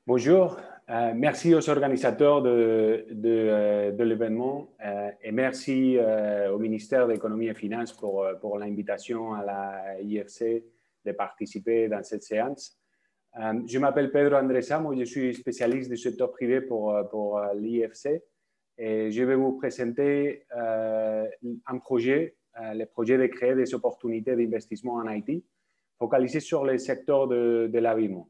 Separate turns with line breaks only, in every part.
Bonjour, merci aux organisateurs de l'événement et merci au ministère de l'Économie et Finances pour l'invitation à la IFC de participer dans cette séance. Je m'appelle Pedro Andresa, moi je suis spécialiste du secteur privé pour l'IFC et je vais vous présenter un projet, le projet de créer des opportunités d'investissement en Haïti, focalisé sur le secteur de l'habillement.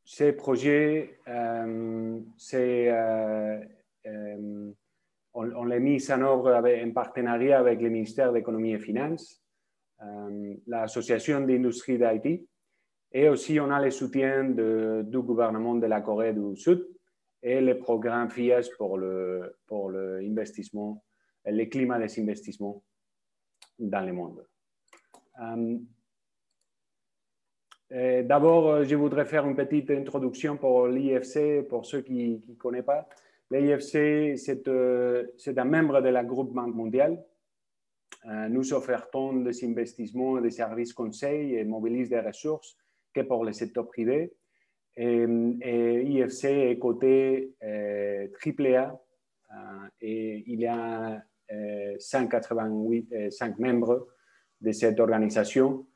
Ce projet, on l'a mis en œuvre en partenariat avec le ministère de l'Économie et Finances, l'Association d'industrie d'Haïti, et aussi on a le soutien du gouvernement de la Corée du Sud et le programme FIES pour l'investissement, le climat des investissements dans le monde. D'abord, je voudrais faire une petite introduction pour l'IFC, pour ceux qui ne connaissent pas. L'IFC, c'est un membre de la groupe Banque mondiale. Nous offrons des investissements, des services conseils et mobilisons des ressources que pour le secteur privé. Et l'IFC est coté AAA et il y a 5 membres de cette organisation,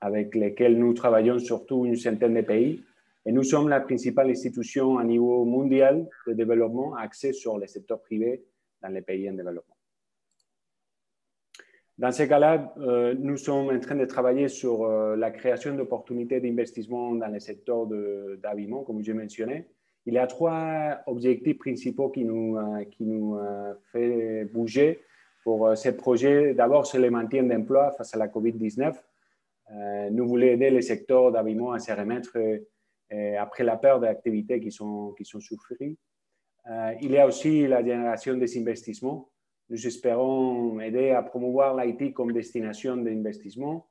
avec lesquels nous travaillons surtout une centaine de pays. Et nous sommes la principale institution à niveau mondial de développement axée sur le secteur privé dans les pays en développement. Dans ce cas-là, nous sommes en train de travailler sur la création d'opportunités d'investissement dans le secteur d'habillement, comme je mentionnais. Il y a 3 objectifs principaux qui nous fait bouger pour ce projet. D'abord, c'est le maintien d'emplois face à la COVID-19. Nous voulons aider le secteur d'habillement à se remettre après la perte d'activités qui sont souffrées. Il y a aussi la génération des investissements. Nous espérons aider à promouvoir l'Haïti comme destination d'investissement,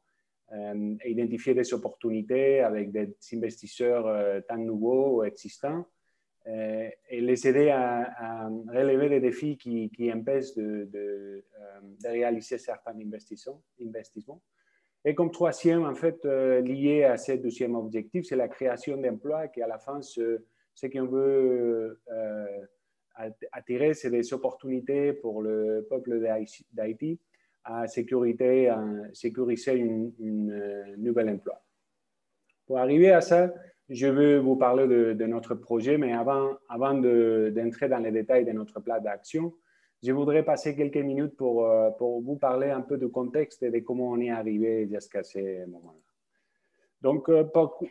identifier des opportunités avec des investisseurs tant nouveaux ou existants et les aider à relever des défis qui empêchent de réaliser certains investissements. Et comme troisième, en fait, lié à ce deuxième objectif, c'est la création d'emplois qui, à la fin, ce qu'on veut attirer, c'est des opportunités pour le peuple d'Haïti à sécuriser une nouvel emploi. Pour arriver à ça, je veux vous parler de notre projet, mais avant d'entrer dans les détails de notre plan d'action, je voudrais passer quelques minutes pour vous parler un peu du contexte et de comment on est arrivé jusqu'à ce moment-là. Donc,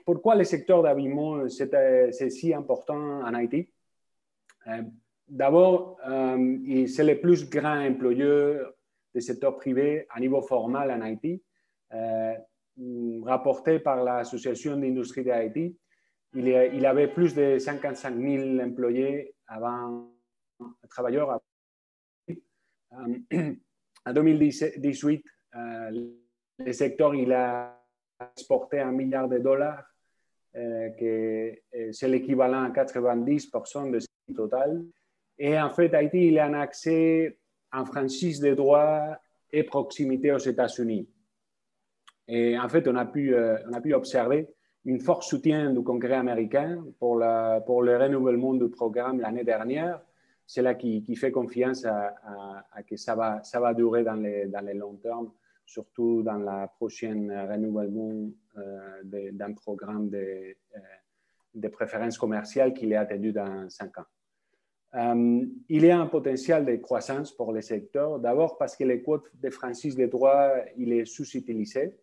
pourquoi le secteur d'habillement c'est si important en Haïti? D'abord, c'est le plus grand employeur du secteur privé à niveau formal en Haïti. Rapporté par l'Association d'industrie d'Haïti, il avait plus de 55 000 employés travailleurs. En 2018, le secteur il a exporté $1 milliard, que c'est l'équivalent à 90% de ce total. Et en fait, Haïti, il a un accès en franchise de droits et proximité aux États-Unis. Et en fait, on a pu observer un fort soutien du Congrès américain pour le renouvellement du programme l'année dernière. C'est là qui fait confiance à que ça va durer dans le long terme, surtout dans la prochaine renouvellement d'un programme de préférences commerciales qui est attendu dans 5 ans. Il y a un potentiel de croissance pour le secteur, d'abord parce que les quotes de franchise de droits, il est sous-utilisé.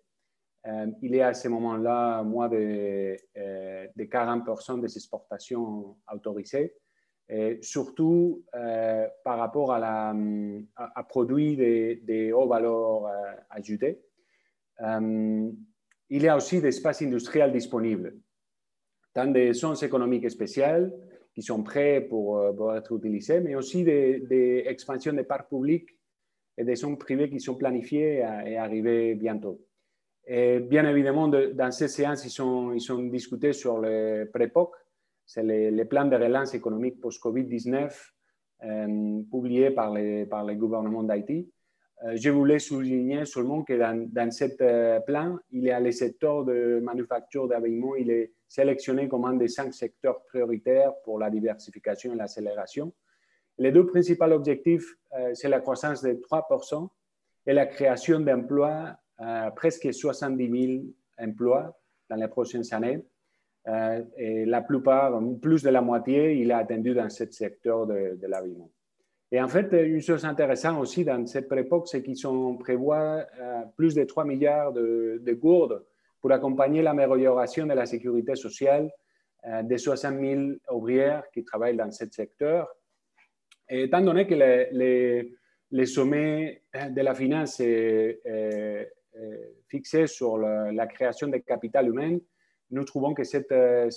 Il y a à ce moment-là moins de 40% des exportations autorisées. Et surtout par rapport à produits de haute valeur ajoutée. Il y a aussi des espaces industriels disponibles, tant des zones économiques spéciales qui sont prêts pour être utilisées, mais aussi des expansions des parcs publics et des zones privées qui sont planifiées et arriver bientôt. Et bien évidemment, dans ces séances, ils sont discutés sur le PREPOC. C'est le plan de relance économique post-COVID-19 publié par le gouvernement d'Haïti. Je voulais souligner seulement que dans cette plan, il y a le secteur de manufacture d'habillement, il est sélectionné comme un des 5 secteurs prioritaires pour la diversification et l'accélération. Les 2 principaux objectifs, c'est la croissance de 3% et la création d'emplois, presque 70 000 emplois dans les prochaines années. Et la plupart, plus de la moitié, il est attendu dans ce secteur de l'habillement. Et en fait, une chose intéressante aussi dans cette époque, c'est qu'ils prévoient plus de 3 milliards de gourdes pour accompagner l'amélioration de la sécurité sociale des 60 000 ouvrières qui travaillent dans ce secteur. Et étant donné que les sommets de la finance est fixé sur la création de capital humain, nous trouvons que c'est un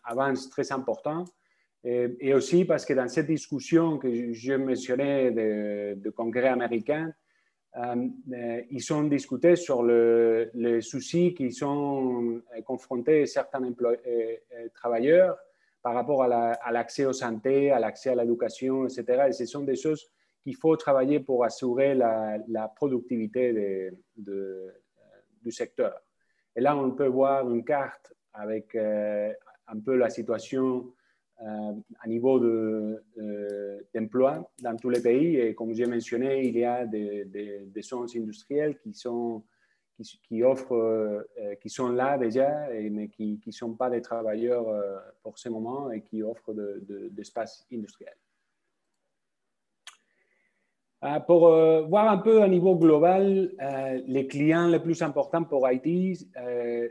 avance très important. Et aussi parce que dans cette discussion que je mentionnais de congrès américain, ils ont discuté sur les soucis qui sont confrontés certains travailleurs par rapport à l'accès aux santé, à l'accès à l'éducation, etc. Et ce sont des choses qu'il faut travailler pour assurer la productivité du secteur. Et là, on peut voir une carte avec un peu la situation à niveau d'emploi dans tous les pays. Et comme j'ai mentionné, il y a des zones industrielles qui sont là déjà, mais qui ne sont pas des travailleurs pour ce moment et qui offrent d'espace industriel. Pour voir un peu à niveau global, les clients les plus importants pour Haïti,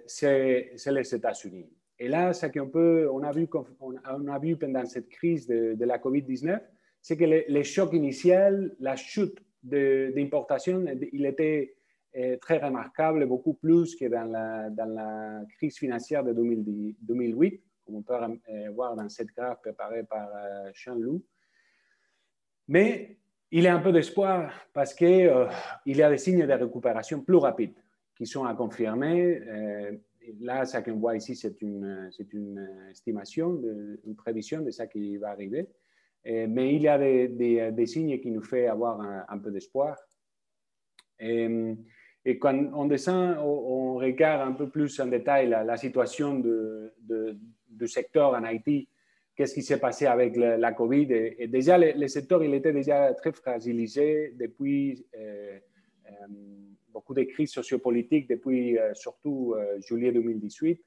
c'est les États-Unis. Et là, ce qu'on a vu pendant cette crise de la COVID-19, c'est que les chocs initiaux, la chute d'importation, il était très remarquable, beaucoup plus que dans la crise financière de 2008, comme on peut voir dans cette graphe préparée par Jean-Loup. Mais il y a un peu d'espoir parce qu'il y a des signes de récupération plus rapides qui sont à confirmer. Là, ce qu'on voit ici, c'est une estimation, une prévision de ce qui va arriver. Mais il y a des signes qui nous font avoir un peu d'espoir. Et quand on descend, on regarde un peu plus en détail la situation du secteur en Haïti. Qu'est-ce qui s'est passé avec la COVID? Et déjà, le secteur, il était déjà très fragilisé depuis beaucoup de crises sociopolitiques, depuis surtout juillet 2018.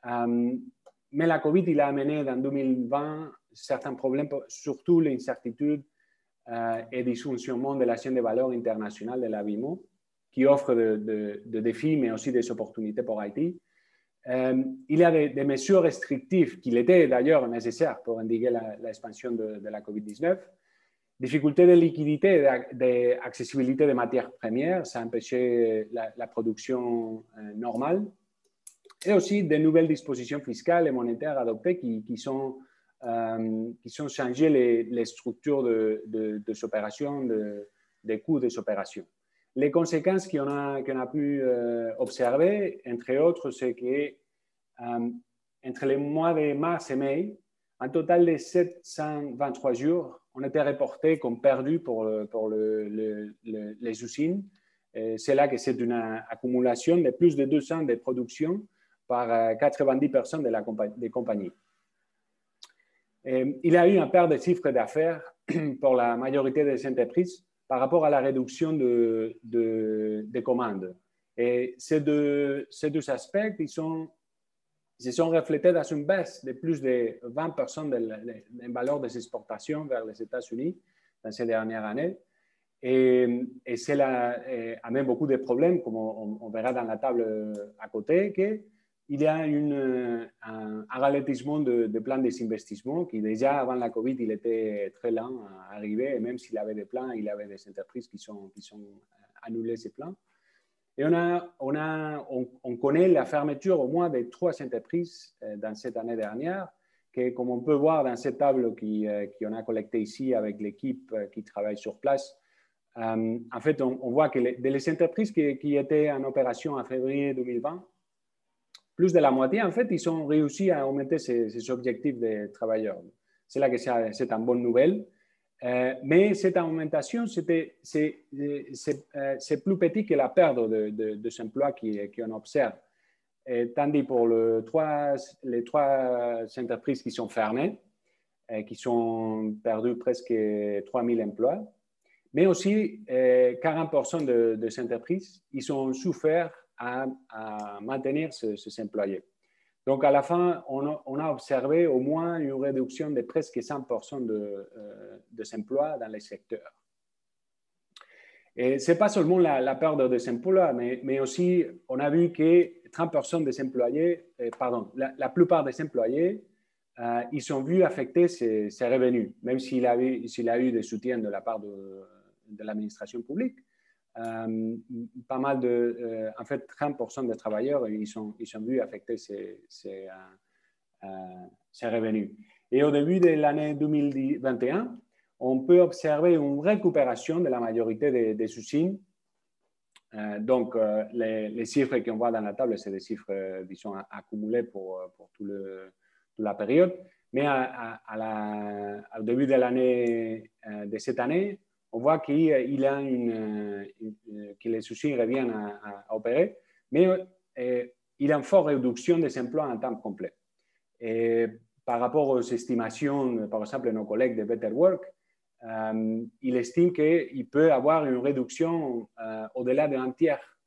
Mais la COVID, il a amené dans 2020 certains problèmes, surtout l'incertitude et dysfonctionnement de la chaîne de valeur internationale de l'habillement, qui offre des défis, mais aussi des opportunités pour Haïti. Il y a des mesures restrictives qui étaient d'ailleurs nécessaires pour endiguer l'expansion de la COVID-19. Difficultés de liquidité et d'accessibilité des matières premières, ça a empêché la production normale. Et aussi des nouvelles dispositions fiscales et monétaires adoptées qui sont changées les structures des opérations, des coûts des opérations. Les conséquences qu'on a pu observer, entre autres, c'est qu'entre les mois de mars et mai, un total de 723 jours ont été reportés comme perdus pour les usines. C'est là que c'est une accumulation de plus de 200 de production par 90% des compagnies. Il y a eu une perte de chiffre d'affaires pour la majorité des entreprises par rapport à la réduction des commandes. Et ces deux aspects, ils se sont reflétés dans une baisse de plus de 20% de la valeur des exportations vers les États-Unis dans ces dernières années. Et cela amène beaucoup de problèmes, comme on verra dans la table à côté, qu'il y a un ralentissement de plans d'investissement qui déjà avant la COVID, il était très lent à arriver. Et même s'il y avait des plans, il y avait des entreprises qui sont annulées ces plans. Et on connaît la fermeture au moins de 3 entreprises dans cette année dernière, que, comme on peut voir dans cette table qu'on a collectée ici avec l'équipe qui travaille sur place, en fait, on voit que les entreprises qui étaient en opération en février 2020, plus de la moitié, en fait, ils ont réussi à augmenter ces objectifs des travailleurs. C'est là que c'est une bonne nouvelle. Mais cette augmentation, c'est plus petit que la perte de emplois qu'on observe. Tandis pour les trois entreprises qui sont fermées, qui sont perdues presque 3 000 emplois, mais aussi 40% de ces entreprises, ils ont souffert à maintenir ces employés. Donc, à la fin, on a observé au moins une réduction de presque 100% des emplois dans les secteurs. Et ce n'est pas seulement la perte des emplois, mais aussi, on a vu que 30% des employés, la plupart des employés, ils ont vu affecter ces revenus, même s'il a eu des soutiens de la part de l'administration publique. Pas mal en fait, 30% des travailleurs, ils ont vu affecter ces revenus. Et au début de l'année 2021, on peut observer une récupération de la majorité des usines. Donc, les chiffres qu'on voit dans la table, c'est des chiffres, disons, accumulés pour toute la période. Mais au début de l'année de cette année, on voit que les usines reviennent à opérer, mais il y a une forte réduction des emplois en temps complet. Et par rapport aux estimations, par exemple, de nos collègues de Better Work, il estime qu'il peut y avoir une réduction au-delà d'un tiers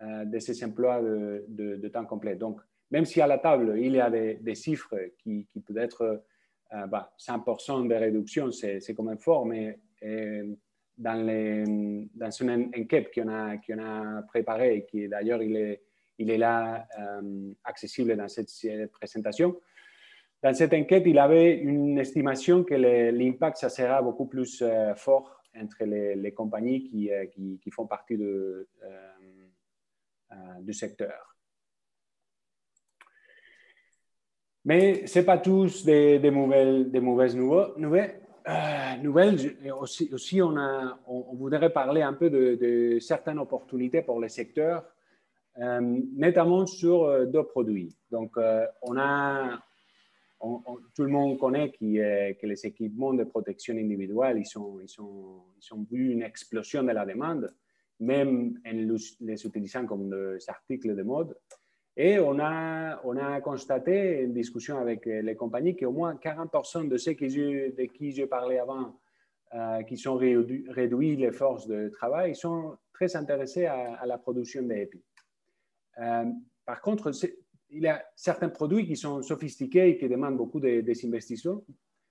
de ces emplois de temps complet. Donc, même si à la table, il y a des chiffres qui peuvent être 100% de réduction, c'est quand même fort, mais dans une enquête qu'on a préparée et qui d'ailleurs il est là accessible dans cette présentation. Dans cette enquête, il avait une estimation que l'impact ça sera beaucoup plus fort entre les compagnies qui font partie du secteur. Mais ce n'est pas tous des mauvaises nouvelles. Aussi, on voudrait parler un peu de certaines opportunités pour les secteurs, notamment sur deux produits. Donc, tout le monde connaît que les équipements de protection individuelle, ils ont vu une explosion de la demande, même en les utilisant comme des articles de mode. Et on a constaté, en discussion avec les compagnies, qu'au moins 40% de ceux de qui je parlais avant, qui ont réduit les forces de travail, sont très intéressés à la production d'EPI. Par contre, il y a certains produits qui sont sophistiqués et qui demandent beaucoup des investissements,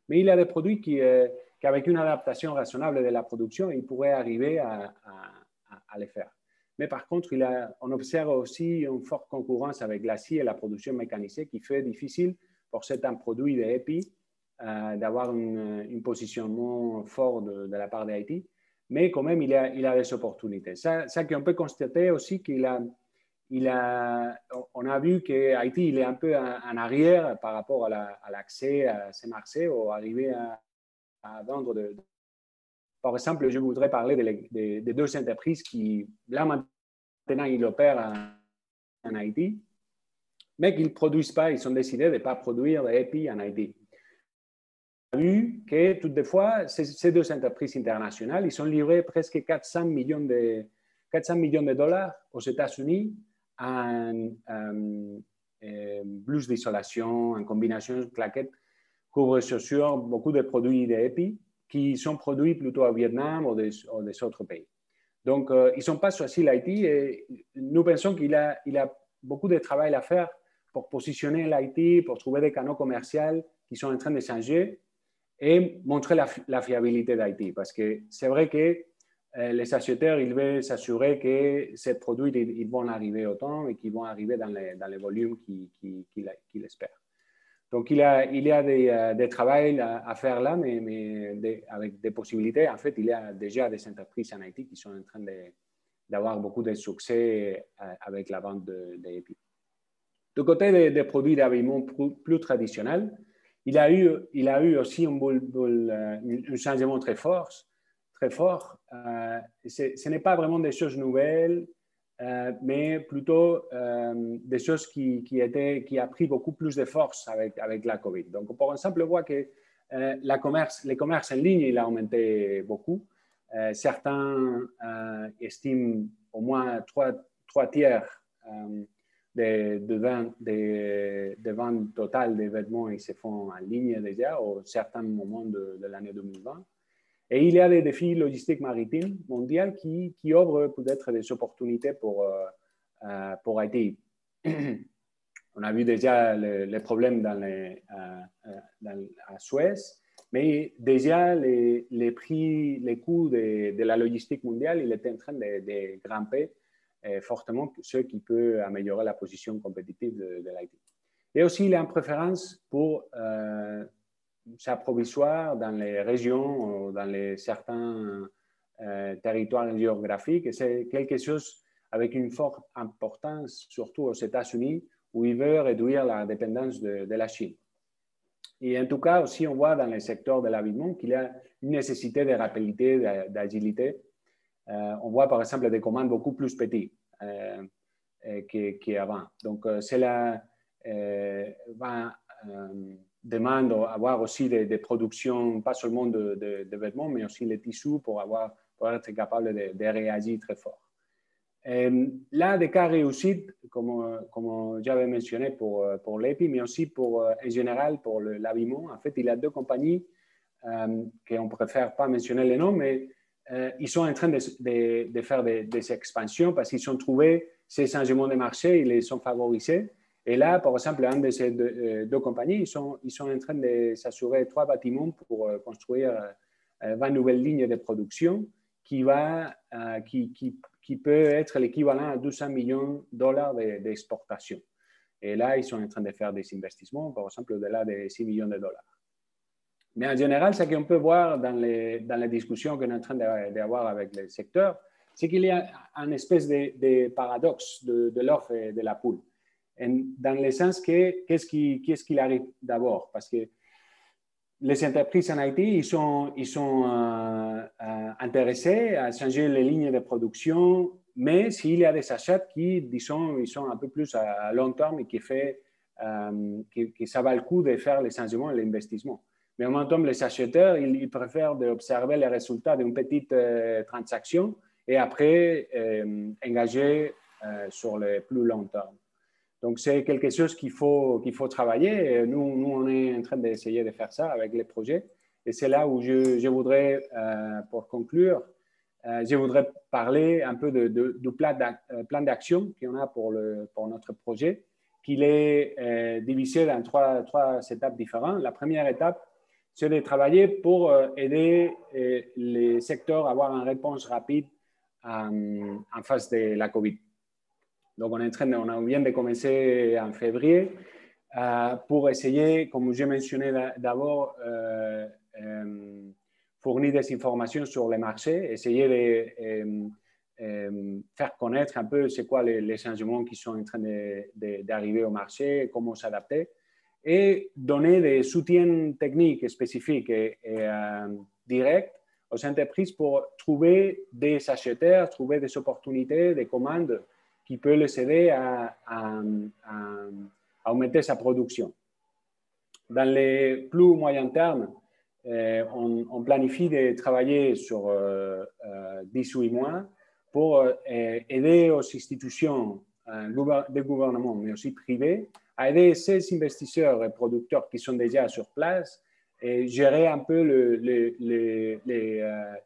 mais il y a des produits qu'avec une adaptation raisonnable de la production, ils pourraient arriver à les faire. Mais par contre, on observe aussi une forte concurrence avec l'acier et la production mécanisée qui fait difficile pour certains produits d'EPI d'avoir un positionnement fort de la part d'Haïti. Mais quand même, il y a des opportunités. Ça qu'on peut constater aussi on a vu qu'Haïti est un peu en arrière par rapport à l'accès à ces marchés ou arriver à vendre. Par exemple, je voudrais parler des deux entreprises qui, là maintenant, ils opèrent en Haïti, mais qu'ils ne produisent pas, ils ont décidé de ne pas produire d'EPI en Haïti. On a vu que, toutefois, ces deux entreprises internationales, ils ont livré presque 400 millions de dollars aux États-Unis en blouse d'isolation, en combinaison claquettes, couvre-chaussures, beaucoup de produits d'EPI qui sont produits plutôt au Vietnam ou des autres pays. Donc, ils ne sont pas faciles à Haïti et nous pensons qu'il a beaucoup de travail à faire pour positionner l'Haïti, pour trouver des canaux commerciaux qui sont en train de changer et montrer la fiabilité d'Haïti. Parce que c'est vrai que les acheteurs, ils veulent s'assurer que ces produits, ils vont arriver au temps et qu'ils vont arriver dans les volumes qu'ils espèrent. Donc, il y a des travail à faire là, mais avec des possibilités. En fait, il y a déjà des entreprises en Haïti qui sont en train d'avoir beaucoup de succès avec la vente d'EPI. Du côté des produits d'habillement plus traditionnels, il y a eu aussi un changement très fort. Ce n'est pas vraiment des choses nouvelles, mais plutôt des choses qui a pris beaucoup plus de force avec la COVID. Donc, par exemple, on voit que les commerces en ligne, il a augmenté beaucoup. Certains estiment au moins trois tiers de ventes totales des vêtements ils se font en ligne déjà au certains moments de l'année 2020. Et il y a des défis logistiques maritimes mondiaux qui ouvrent peut-être des opportunités pour Haïti. On a vu déjà les problèmes à Suez, mais déjà les coûts de la logistique mondiale, il est en train de grimper fortement, ce qui peut améliorer la position compétitive de l'Haïti. Et aussi, il y a une préférence pour s'approvisionner dans les régions ou dans certains territoires géographiques. Et c'est quelque chose avec une forte importance, surtout aux États-Unis, où il veut réduire la dépendance de la Chine. Et en tout cas, aussi, on voit dans le secteur de l'habillement qu'il y a une nécessité de rapidité, d'agilité. On voit par exemple des commandes beaucoup plus petites qu'avant. Donc, cela demande d'avoir aussi des productions, pas seulement de vêtements, mais aussi les tissus pour être capable de réagir très fort. Là, des cas réussis, comme j'avais mentionné pour l'EPI, mais aussi en général pour l'habillement. En fait, il y a deux compagnies qu'on ne préfère pas mentionner les noms, mais ils sont en train de faire des expansions parce qu'ils ont trouvé ces changements de marché, ils les ont favorisés. Et là, par exemple, un de ces deux compagnies, ils sont en train de s'assurer 3 bâtiments pour construire 20 nouvelles lignes de production qui peut être l'équivalent à 200 millions de dollars d'exportation. Et là, ils sont en train de faire des investissements, par exemple, au-delà de 6 millions de dollars. Mais en général, ce qu'on peut voir dans les discussions qu'on est en train d'avoir avec le secteur, c'est qu'il y a une espèce de paradoxe de l'offre et de la poule. Dans le sens que, qu'est-ce qui arrive d'abord? Parce que les entreprises en Haïti, ils sont intéressés à changer les lignes de production, mais s'il y a des achats qui, disons, ils sont un peu plus à long terme et qui ça va le coup de faire les changements et l'investissement. Mais en même temps, les acheteurs, ils préfèrent observer les résultats d'une petite transaction et après engager sur le plus long terme. Donc, c'est quelque chose qu'il faut travailler. Et nous, on est en train d'essayer de faire ça avec les projets. Et c'est là où je voudrais, pour conclure, je voudrais parler un peu du plan d'action qu'on a pour notre projet, qu'il est divisé dans trois étapes différentes. La première étape, c'est de travailler pour aider les secteurs à avoir une réponse rapide en face de la COVID. Donc, on vient de commencer en février pour essayer, comme j'ai mentionné d'abord, fournir des informations sur les marchés, essayer de faire connaître un peu c'est quoi les changements qui sont en train d'arriver au marché, comment s'adapter, et donner des soutiens techniques spécifiques et directs aux entreprises pour trouver des acheteurs, trouver des opportunités, des commandes qui peut les aider à augmenter sa production. Dans les plus moyens termes, on planifie de travailler sur 18 mois pour aider aux institutions de gouvernement, mais aussi privées, à aider ces investisseurs et producteurs qui sont déjà sur place et gérer un peu les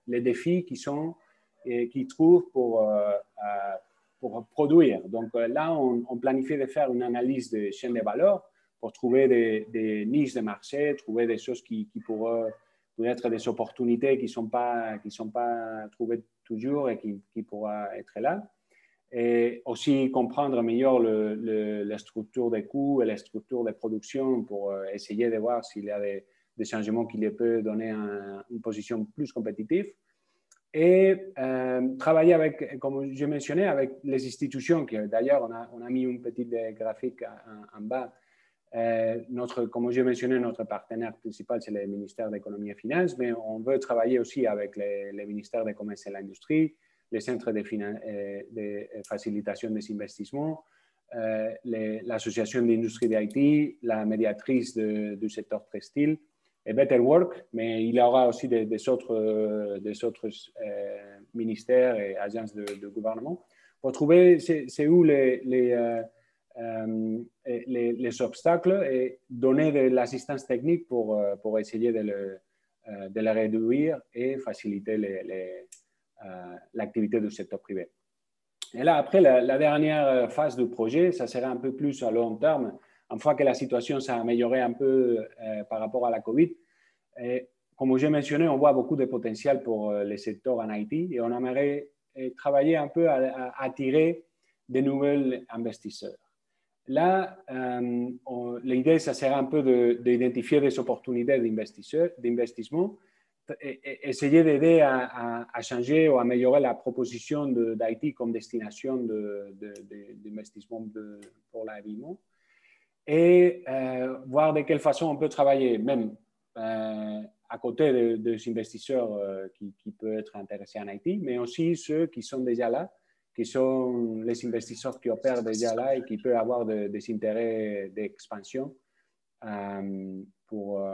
défis qu'ils trouvent pour produire. Donc là, on planifie de faire une analyse de chaîne de valeur pour trouver des niches de marché, trouver des choses qui pourraient être des opportunités qui ne sont pas trouvées toujours et qui pourraient être là. Et aussi comprendre mieux la structure des coûts et la structure de production pour essayer de voir s'il y a des changements qui les peuvent donner une position plus compétitive. Et travailler avec, comme je mentionnais, avec les institutions, que d'ailleurs on a mis une petite graphique en bas. Comme j'ai mentionné, notre partenaire principal, c'est le ministère de l'Économie et des Finances, mais on veut travailler aussi avec les ministères de Commerce et de l'Industrie, les centres de facilitation des investissements, l'Association d'industrie d'Haïti, la médiatrice du secteur textile, et Better Work, mais il y aura aussi des autres ministères et agences de gouvernement pour trouver c'est où les obstacles et donner de l'assistance technique pour essayer de les réduire et faciliter l'activité du secteur privé. Et là, après, la dernière phase du projet, ça sera un peu plus à long terme. Une fois que la situation s'est améliorée un peu par rapport à la COVID, et, comme j'ai mentionné, on voit beaucoup de potentiel pour les secteurs en Haïti et on aimerait travailler un peu à attirer de nouveaux investisseurs. Là, l'idée, ça sera un peu d'identifier des opportunités d'investissement, essayer d'aider à changer ou à améliorer la proposition d'Haïti comme destination d'investissement pour l'habillement et voir de quelle façon on peut travailler, même à côté des investisseurs qui peuvent être intéressés en Haïti, mais aussi ceux qui sont déjà là, qui sont les investisseurs qui opèrent déjà là et qui peuvent avoir des intérêts d'expansion pour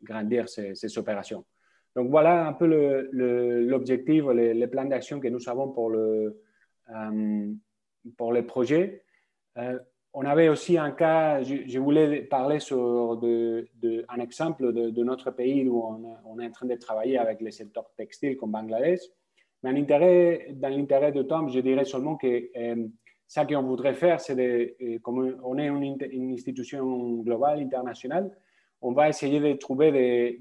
grandir ces opérations. Donc voilà un peu l'objectif, les plans d'action que nous avons pour le projet. On avait aussi un cas, je voulais parler sur un exemple de notre pays où on est en train de travailler avec le secteur textile comme Bangladesh. Mais dans l'intérêt de temps, je dirais seulement que ça qu'on voudrait faire, c'est comme on est une institution globale, internationale, on va essayer de trouver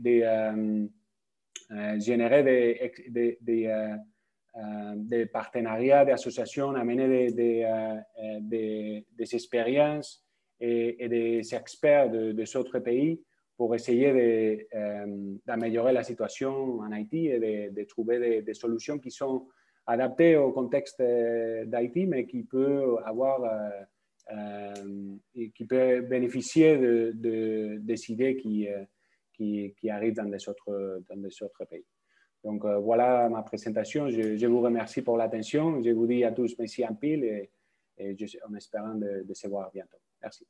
générer des partenariats, des associations, amener des expériences et des experts des autres pays pour essayer d'améliorer la situation en Haïti et de trouver des solutions qui sont adaptées au contexte d'Haïti, mais qui peut qui peut bénéficier des idées qui arrivent dans des autres pays. Donc, voilà ma présentation. Je vous remercie pour l'attention. Je vous dis à tous merci en pile et en espérant de se voir bientôt. Merci.